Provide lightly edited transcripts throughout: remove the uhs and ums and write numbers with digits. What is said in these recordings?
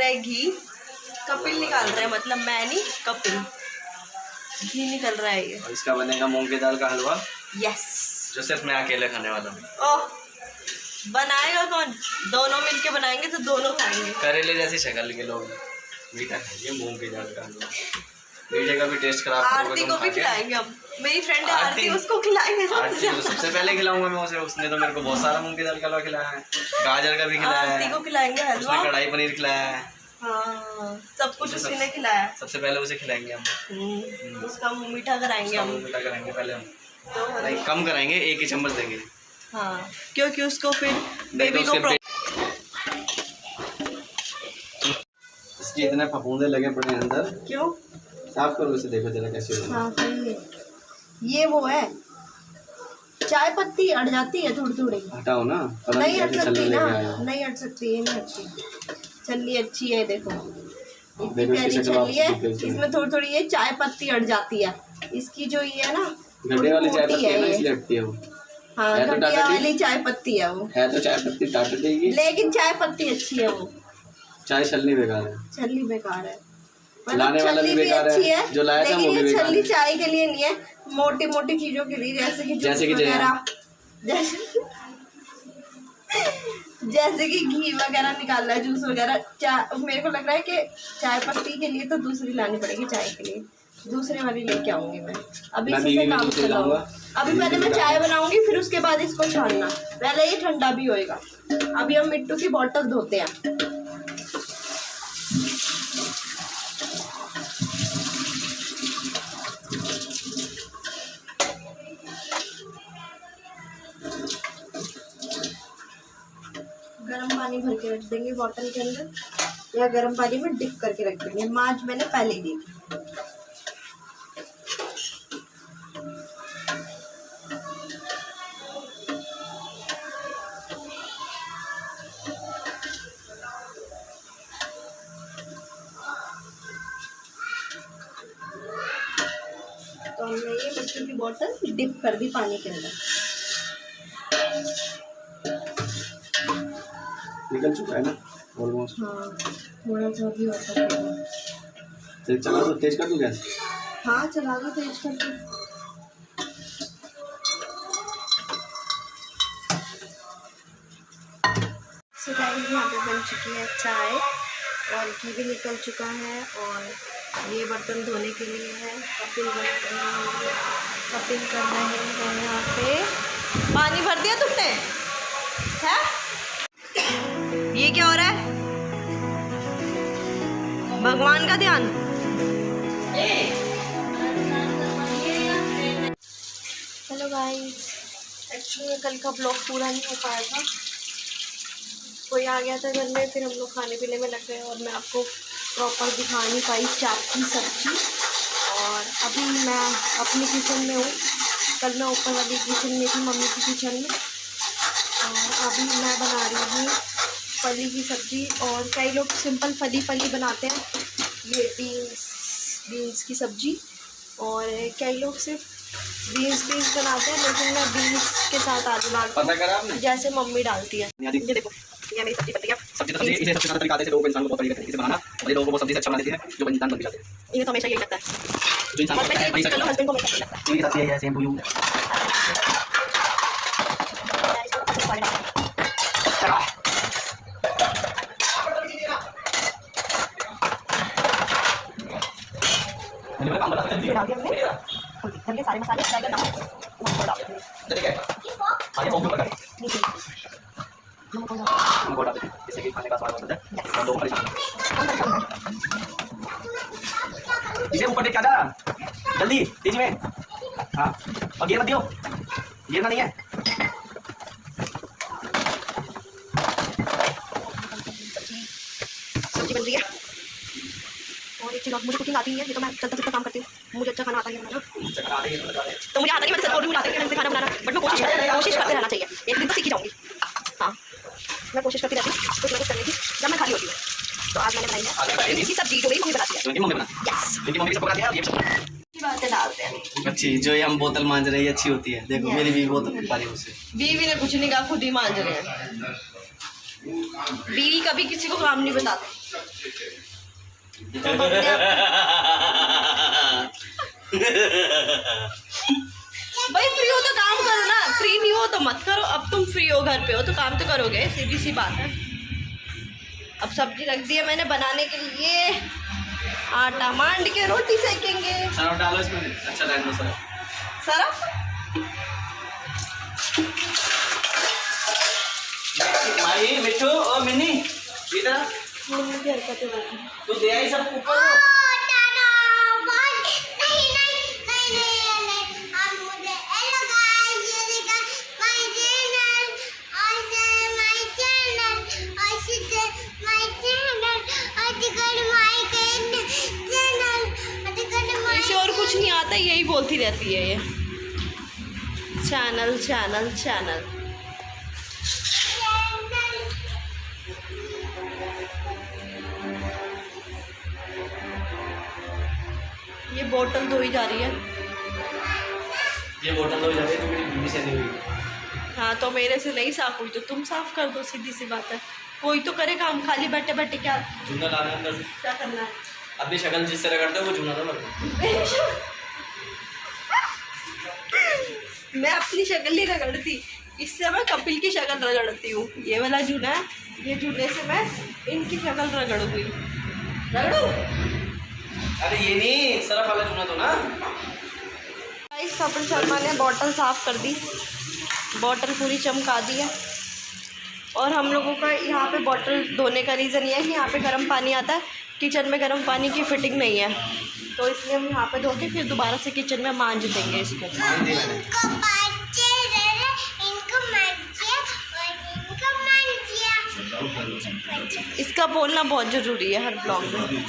रहा है घी, कपिल निकाल रहा है, मतलब मैं नहीं कपिल, घी निकल रहा है ये। और इसका बनेगा मूंग की दाल का हलवा। यस, जो सिर्फ मैं अकेले खाने वाला हूँ। ओह, बनाएगा कौन? दोनों मिलके बनाएंगे तो दोनों खाएंगे। करेले जैसी शक्ल के लोग मीठा खाएंगे, मूंग की दाल का हलवा। मीठे का भी टेस्ट खराब। आरती को भी खिलाएंगे हम, मेरी फ्रेंड है आरती, उसको खिलाएंगे। आरती को सबसे पहले खिलाऊंगा मैं उसे, उसने तो मेरे को बहुत सारा मूंग की दाल का हलवा खिलाया है, गाजर का भी खिलाया है, आरती को खिलाएंगे हलवा, कढ़ाई पनीर खिलाया है। हाँ, सब कुछ उसी ने खिलाया। सबसे पहले उसे खिलाएंगे हम। उसका मुंह मीठा कराएंगे हम। मीठा कराएंगे पहले हम, तो नहीं कम कराएंगे, 1 ही चम्मच देंगे। हाँ, क्योंकि उसको फिर बेबी तो को इसके इतने फफूंदे लगे पड़े अंदर। क्यों? साफ करो इसे, देखो जरा कैसे हो। हाँ, सही है। ये वो है, चाय पत्ती अड़ जाती है थोड़ी थोड़ी। हटाओ ना, नहीं हट सकती ना, नहीं हट सकती, ये नहीं हटती। छल्ली अच्छी है, देखो इतनी प्यारी छल्ली है, इसमें थोड़ी थोड़ी ये चाय पत्ती अड़ जाती है। इसकी जो ये है ना, गड्ढे वाली चाय पत्ती है ना, इसलिए हटती है वो। हाँ, गड्ढे वाली चाय पत्ती है वो, है तो चाय पत्ती टाट देगी, लेकिन चाय पत्ती अच्छी है वो। चाय छलनी बेकार है, छल्ली बेकार है, लाने वाला भी बेकार अच्छी है, जो लाया था वो भी बेकार है। छल्ली चाय के लिए नहीं है, मोटी मोटी चीजों के लिए, जैसे कि जूस वगैरह, जैसे कि घी वगैरह निकालना है, जूस वगैरह। मेरे को लग रहा है कि चाय पत्ती के लिए तो दूसरी लानी पड़ेगी, चाय के लिए दूसरे वाली लेके आऊंगी मैं। अभी इससे काम चलाऊंगा। अभी पहले मैं चाय बनाऊंगी, फिर उसके बाद इसको छानना, पहले ये ठंडा भी होएगा। अभी हम मिट्टू की बोतल धोते हैं। गर्म पानी भर के रख देंगे बॉटल के अंदर, या गर्म पानी में डिप करके रख देंगे। मांझ मैंने पहले ही दी थी। तो हमने ये मिट्टी की बोतल डिप कर दी पानी के अंदर। निकल चुका है ना ऑलमोस्ट। हाँ, थोड़ा सा भी हो सकता है। तेज चला दो, तेज कर दूं गैस? हाँ, चला दो तेज करके। सो गाइस, यहाँ पे बन चुकी है चाय और घी भी निकल चुका है, और ये बर्तन धोने के लिए है। कपिल कर रहे हैं यहाँ पे। पानी भर दिया तुमने? है? ये क्या हो रहा है? भगवान का ध्यान। हेलो गाइस, एक्चुअली कल का ब्लॉग पूरा नहीं हो पाया था, कोई आ गया था घर में, फिर हम लोग खाने पीने में लग गए और मैं आपको प्रॉपर दिखा नहीं पाई चाप की सब्जी। और अभी मैं अपनी किचन में हूँ, कल मैं ऊपर वाली किचन में थी, मम्मी की किचन में, और अभी मैं बना रही हूँ फली की सब्ज़ी। और कई लोग सिंपल फली बनाते हैं, ये बीन्स की सब्ज़ी, और कई लोग सिर्फ बीन्स बनाते हैं, लेकिन मैं बीन्स के साथ आलू डालती हूँ, जैसे मम्मी डालती है। ये देखो, ये मेरी सब्जी बनती है। सब्जी तो इसे सबसे ज़्यादा तरीका से लोगों को, इंसान को बहुत तरीके से बनाना, और ये लोगों को बहुत सब्जी से अच्छा बना देती है, जो इंसान बन भी जाते हैं। इन्हें तो हमेशा यही लगता है, जो इंसान हस्बैंड को हमेशा लगता है। ये साथ है सेम टू यू। सारे मसाले जैसे कि खाने का स्वाद होता है। इसे ऊपर देख जा जल्दी तेजी में। हाँ, और गिर मत दियो, गिरना नहीं है। सब्जी बन रही है, और एक चीज़ मुझे कुकिंग आती है, ये तो मैं चलता फिरता काम करती हूँ, मुझे अच्छा खाना आता है बनाना। तो मुझे आता नहीं, मैं सच बोल रही हूँ, मुझे आता है खाना बनाना, बट मैं कोशिश करते रहना चाहिए, एक दिन तो सीख ही जाऊँगी। हाँ, मैं कोशिश करती रहती हूँ कुछ ना कुछ करने की जब मैं खाली होती हूँ। तो आज मैंने बनाई है इसकी सब्जी, जो मेरी मम्मी बनाती है। बातें डालते हैं अच्छी, जो ये हम बोतल मांझ रही है अच्छी होती है। देखो मेरी बीवी बोतल पा रही है उसे। बीवी ने कुछ नहीं कहा, खुद ही मांझ रहे हैं। बीवी कभी किसी को काम नहीं बताती। तो हमने भाई फ्री हो तो काम करो ना, फ्री नहीं हो तो मत करो। अब तुम फ्री हो, घर पे हो तो काम तो करोगे, सीधी सी बात है। अब सब्जी रख दी है मैंने बनाने के लिए, आटा मांड के रोटी सेकेंगे। सरफ डालो इसमें, अच्छा रहने दो सरफ। माई मिठू और मिन्नी बेटा, मम्मी की हरकतें होती हैं। तू दे आई सब ऊपर इसे और कुछ नहीं आता, यही बोलती रहती है ये, चैनल चैनल चैनल। ये बोतल धोई जा रही है। ये बोतल धोई जा रही है तो मेरी बीवी से नहीं हुई। हाँ तो मेरे से नहीं साफ हुई तो तुम साफ कर दो, सीधी सी बात है। कोई तो करे काम, खाली बैठे बैठे क्या जूना लाना है अंदर, क्या करना है। अपनी शक्ल जिस तरह करते हो वो जूना ना लगता। मैं अपनी शक्ल नहीं रगड़ती, इससे मैं कपिल की शक्ल रगड़ती हूँ। ये वाला जूना है, ये जूने से मैं इनकी शक्ल रगड़ूंगी। रगड़ू? अरे ये नहीं, सरफ वाला जूना तो ना। गाइस कपिल शर्मा ने बॉटल साफ़ कर दी, बॉटल पूरी चमका दी है। और हम लोगों का यहाँ पे बॉटल धोने का रीज़न ये है कि यहाँ पे गर्म पानी आता है, किचन में गर्म पानी की फिटिंग नहीं है, तो इसलिए हम यहाँ पे धो के फिर दोबारा से किचन में मांज देंगे इसको। इसका बोलना बहुत ज़रूरी है हर ब्लॉग में।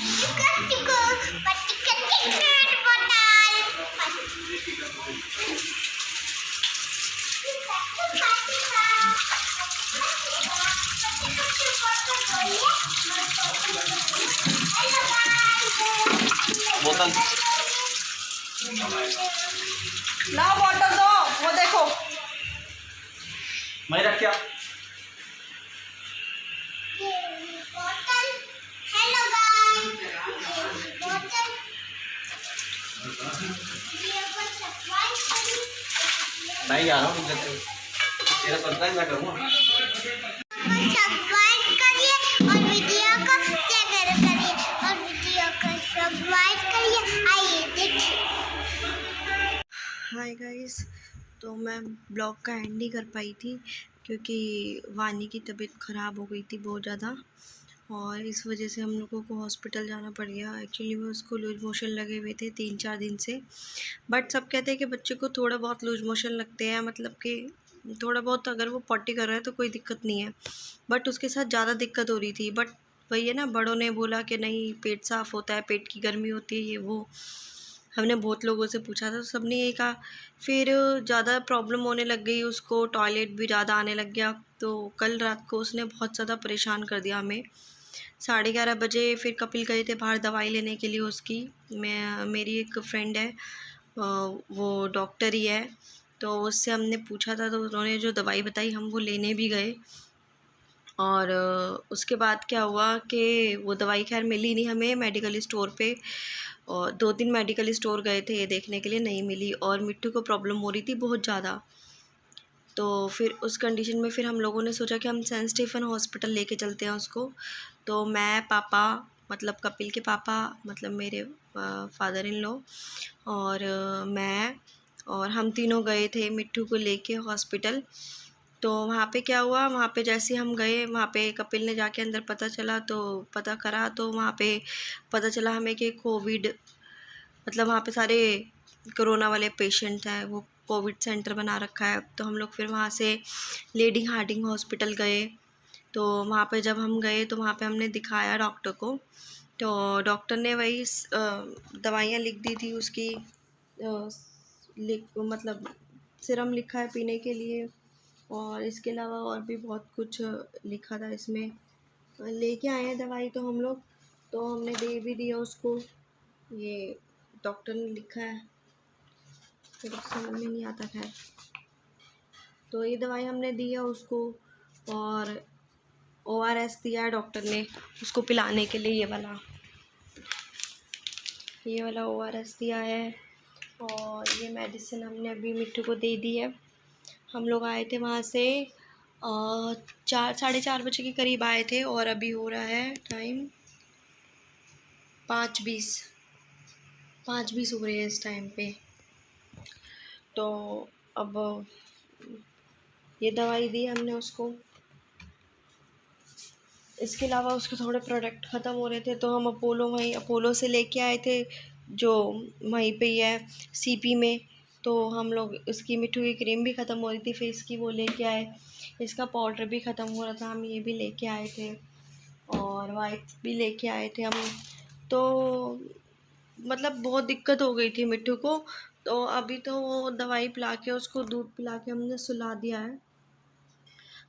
बोतल ना बॉटल दो, वो देखो मैं रख क्या। मैं जा रहा हूँ, तेरा सरप्राइज मैं करूँगा। हाय गाइस, तो मैं ब्लॉग का एंड नहीं कर पाई थी क्योंकि वानी की तबीयत ख़राब हो गई थी बहुत ज़्यादा, और इस वजह से हम लोगों को हॉस्पिटल जाना पड़ गया। एक्चुअली में उसको लूज मोशन लगे हुए थे 3-4 दिन से, बट सब कहते हैं कि बच्चे को थोड़ा बहुत लूज मोशन लगते हैं, मतलब कि थोड़ा बहुत अगर वो पॉटी कर रहा है तो कोई दिक्कत नहीं है, बट उसके साथ ज़्यादा दिक्कत हो रही थी। बट वही है ना, बड़ों ने बोला कि नहीं पेट साफ़ होता है, पेट की गर्मी होती है, ये वो। हमने बहुत लोगों से पूछा था तो सब ने यही कहा। फिर ज़्यादा प्रॉब्लम होने लग गई उसको, टॉयलेट भी ज़्यादा आने लग गया, तो कल रात को उसने बहुत ज़्यादा परेशान कर दिया हमें। 11:30 बजे फिर कपिल गए थे बाहर दवाई लेने के लिए उसकी। मेरी एक फ्रेंड है, वो डॉक्टर ही है, तो उससे हमने पूछा था तो उन्होंने जो दवाई बताई हम वो लेने भी गए। और उसके बाद क्या हुआ कि वो दवाई खैर मिली नहीं हमें मेडिकल स्टोर पे, और 2-3 मेडिकल स्टोर गए थे ये देखने के लिए, नहीं मिली। और मिट्टू को प्रॉब्लम हो रही थी बहुत ज़्यादा, तो फिर उस कंडीशन में फिर हम लोगों ने सोचा कि हम सेंट स्टीफन हॉस्पिटल लेके चलते हैं उसको। तो मैं, पापा, मतलब कपिल के पापा, मतलब मेरे फादर इन लॉ, और मैं और हम तीनों गए थे मिट्टू को लेके हॉस्पिटल। तो वहाँ पे क्या हुआ, वहाँ पे जैसे हम गए, वहाँ पे कपिल ने जाके अंदर पता चला तो पता करा, तो वहाँ पे पता चला हमें कि कोविड, मतलब वहाँ पे सारे कोरोना वाले पेशेंट हैं, वो कोविड सेंटर बना रखा है। तो हम लोग फिर वहाँ से लेडी हार्डिंग हॉस्पिटल गए। तो वहाँ पे जब हम गए तो वहाँ पे हमने दिखाया डॉक्टर को, तो डॉक्टर ने वही दवाइयाँ लिख दी थी उसकी, मतलब सिरम लिखा है पीने के लिए, और इसके अलावा और भी बहुत कुछ लिखा था इसमें। लेके आए हैं दवाई तो हम लोग, तो हमने दे भी दिया उसको, ये डॉक्टर ने लिखा है, फिर समझ में नहीं आता खैर। तो ये दवाई हमने दी है उसको, ORS दिया है डॉक्टर ने उसको पिलाने के लिए, ये वाला ORS दिया है। और ये मेडिसिन हमने अभी मिट्टू को दे दी है। हम लोग आए थे वहाँ से 4 साढ़े 4 बजे के करीब आए थे और अभी हो रहा है टाइम 5:20 हो रही है इस टाइम पे। तो अब ये दवाई दी हमने उसको। इसके अलावा उसके थोड़े प्रोडक्ट ख़त्म हो रहे थे तो हम अपोलो से लेके आए थे, जो वहीं पे ही है CP में। तो हम लोग इसकी मिट्टू की क्रीम भी ख़त्म हो रही थी फेस की, वो लेके आए। इसका पाउडर भी ख़त्म हो रहा था, हम ये भी लेके आए थे। और वाइप्स भी लेके आए थे हम। तो मतलब बहुत दिक्कत हो गई थी मिट्टू को। तो अभी तो वो दवाई पिला के उसको दूध पिला के हमने सुला दिया है।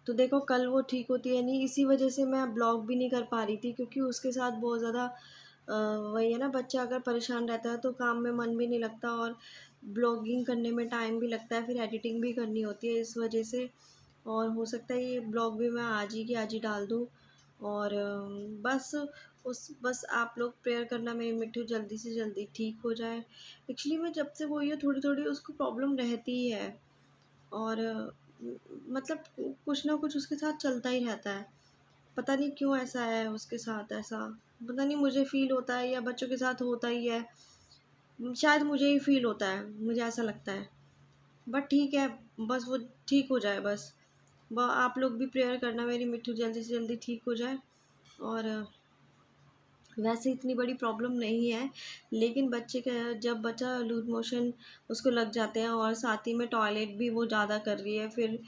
तो देखो कल वो ठीक होती है नहीं, इसी वजह से मैं ब्लॉग भी नहीं कर पा रही थी, क्योंकि उसके साथ बहुत ज़्यादा वही है ना, बच्चा अगर परेशान रहता है तो काम में मन भी नहीं लगता और ब्लॉगिंग करने में टाइम भी लगता है, फिर एडिटिंग भी करनी होती है इस वजह से। और हो सकता है ये ब्लॉग भी मैं आज ही डाल दूँ। और बस आप लोग प्रेयर करना मेरी मिट्टू जल्दी से जल्दी ठीक हो जाए। एक्चुअली में जब से वो ये थोड़ी थोड़ी उसको प्रॉब्लम रहती ही है। और मतलब कुछ ना कुछ उसके साथ चलता ही रहता है। पता नहीं क्यों ऐसा है उसके साथ, ऐसा पता नहीं, मुझे फ़ील होता है या बच्चों के साथ होता ही है। शायद मुझे ही फ़ील होता है, मुझे ऐसा लगता है। बट ठीक है, बस वो ठीक हो जाए बस। आप लोग भी प्रेयर करना मेरी मिट्टू जल्दी से जल्दी ठीक हो जाए। और वैसे इतनी बड़ी प्रॉब्लम नहीं है, लेकिन बच्चे का जब बच्चा लूज मोशन उसको लग जाते हैं और साथ ही में टॉयलेट भी वो ज़्यादा कर रही है, फिर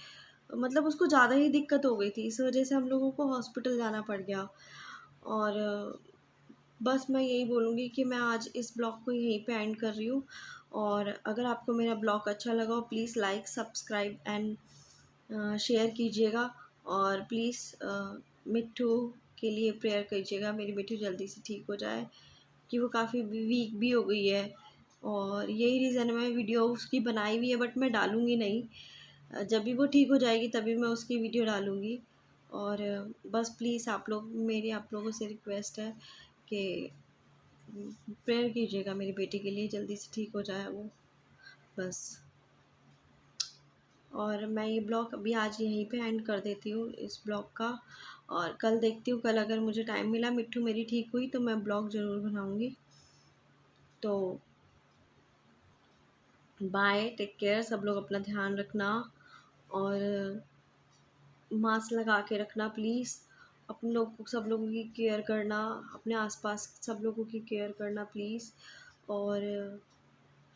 मतलब उसको ज़्यादा ही दिक्कत हो गई थी, इस वजह से हम लोगों को हॉस्पिटल जाना पड़ गया। और बस मैं यही बोलूँगी कि मैं आज इस ब्लॉग को यहीं पे एंड कर रही हूँ। और अगर आपको मेरा ब्लॉग अच्छा लगा हो please like subscribe and share कीजिएगा। और प्लीज़ मिट्टू के लिए प्रेयर कीजिएगा, मेरी मिट्टू जल्दी से ठीक हो जाए, कि वो काफ़ी वीक भी हो गई है। और यही रीज़न है, मैं वीडियो उसकी बनाई हुई है बट मैं डालूँगी नहीं। जब भी वो ठीक हो जाएगी तभी मैं उसकी वीडियो डालूँगी। और बस प्लीज़ आप लोगों से रिक्वेस्ट है कि प्रेयर कीजिएगा मेरी बेटी के लिए, जल्दी से ठीक हो जाए वो बस। और मैं ये ब्लॉग अभी आज यहीं पे एंड कर देती हूँ इस ब्लॉग का। और कल देखती हूँ, कल अगर मुझे टाइम मिला, मिट्टू मेरी ठीक हुई तो मैं ब्लॉग ज़रूर बनाऊँगी। तो बाय, टेक केयर, सब लोग अपना ध्यान रखना और मास्क लगा के रखना प्लीज़। अपने लोग सब लोगों की केयर करना, अपने आसपास सब लोगों की केयर करना प्लीज़। और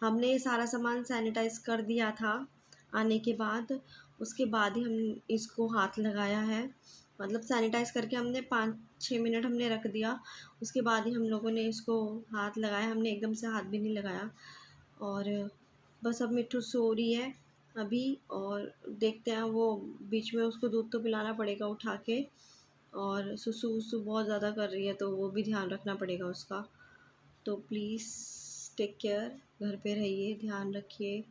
हमने ये सारा सामान सैनिटाइज़ कर दिया था आने के बाद, उसके बाद ही हम इसको हाथ लगाया है। मतलब सैनिटाइज़ करके हमने 5-6 मिनट हमने रख दिया, उसके बाद ही हम लोगों ने इसको हाथ लगाया, हमने एकदम से हाथ भी नहीं लगाया। और बस अब मिट्टू सो रही है अभी, और देखते हैं, वो बीच में उसको दूध तो पिलाना पड़ेगा उठा के। और सुसु वुसु बहुत ज़्यादा कर रही है तो वो भी ध्यान रखना पड़ेगा उसका। तो प्लीज़ टेक केयर, घर पे रहिए, ध्यान रखिए।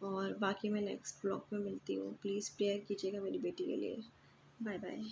और बाकी मैं नेक्स्ट ब्लॉग में मिलती हूँ, प्लीज़ प्रेयर कीजिएगा मेरी बेटी के लिए। Bye bye.